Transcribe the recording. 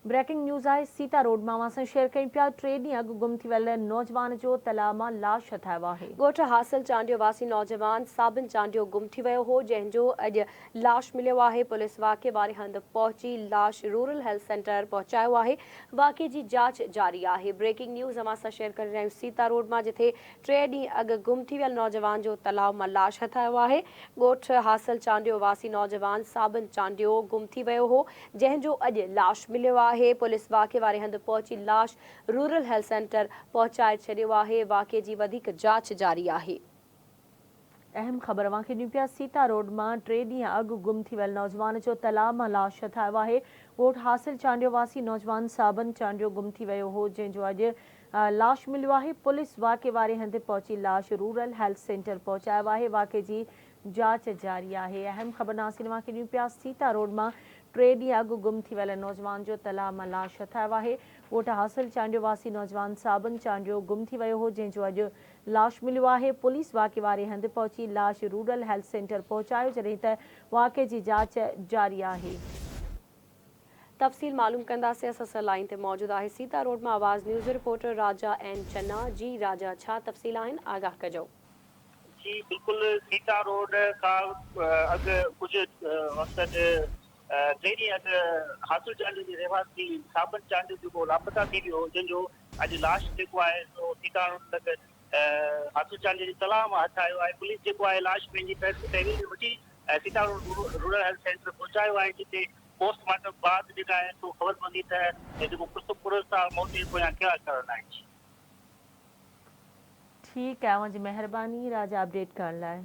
Breaking news आहे Sita road मां असां शेयर कयूं पिया। 3 ॾींहं अॻु गुम थी वियल नौजवान जो तलाउ मां लाश हथायो आहे। ॻोठ हासिल चांडियो वासी नौजवान साबिन चांडियो गुम थी वियो हो, जंहिंजो अॼु लाश मिलियो आहे। पुलिस वाक़े वारे हंधि पहुची लाश रूरल हेल्थ सेंटर पहुचायो आहे। वाक़े जी जांच जारी आहे। ब्रेकिंग न्यूज़ असां शेयर करे रहिया आहियूं सीता रोड मां, जिथे 3 ॾींहं अॻु गुम थी वियल नौजवान जो तलाउ मां लाश हथायो आहे। ॻोठ हासिल चांडियो वासी नौजवान साबिन चांडियो गुम थी वियो हो, जंहिंजो अॼु लाश मिलियो आहे। पुलिस वाक़े वारे हंधि पहुची लाश रूरल हेल्थ सेंटर पहुचाए छॾियो आहे। वाक़े जी वधीक जांच जारी आहे। अहम ख़बर वांखे ॾियूं पिया। सीता रोड मां 3 ॾींहं अॻु गुम थी वियल नौजवान जो तलाउ मां लाश हथायो आहे। ॻोठ हासिल चांडियो वासी नौजवान साबिन चांडियो गुम थी वियो हो, जंहिंजो अॼु लाश मिलियो आहे। पुलिस वाक़े वारे हंधि पहुची लाश रूरल हेल्थ सेंटर पहुचायो आहे। वाक़े जी जांच जारी आहे। अहम ख़बर नासिन वांखे ॾियूं पिया। सीता रोड मां 3 ॾींहं अॻु गुम थी वियल नौजवान जो तलाउ मां लाश हथायो आहे। ॻोठ हासिल चांडियो वासी नौजवान साबिन चांडियो गुम थी वियो हो, जंहिंजो अॼु लाश मिलियो आहे। पुलिस वाक़े वारे हंधि पहुची लाश रूरल हेल्थ सेंटर पहुचायो, जॾहिं त वाक़े जी जांच जारी आहे। तफ़सील मालूम कंदासीं। असां लाइन ते मौजूदु आहे सीता रोड मां आवाज़ न्यूज़ रिपोर्टर राजा एन चन्ना। जी राजा, छा तफ़सील आहिनि, आगाह कजो। जी बिल्कुलु, सीता रोड खां अॻु कुझु वक़्तु 3 ॾींहं अॻु हासिल चांडियो जी रहवासी साबिन चांडियो जेको लापता थी वियो, जंहिंजो अॼु लाश जेको आहे सो सीता रोड तक हासिल चांडियो जी तलाउ मां हथायो आहे। पुलिस जेको आहे लाश पंहिंजी तहवील में वठी Sita road rural health centre पहुचायो आहे, जिते पोस्टमार्टम बाद जेका आहे सो ख़बर पवंदी त जेको पुरुषां मौत जे पोयां कहिड़ा कारण आहिनि। ठीकु आहे, मुंहिंजी महिरबानी राजा अपडेट करण लाइ।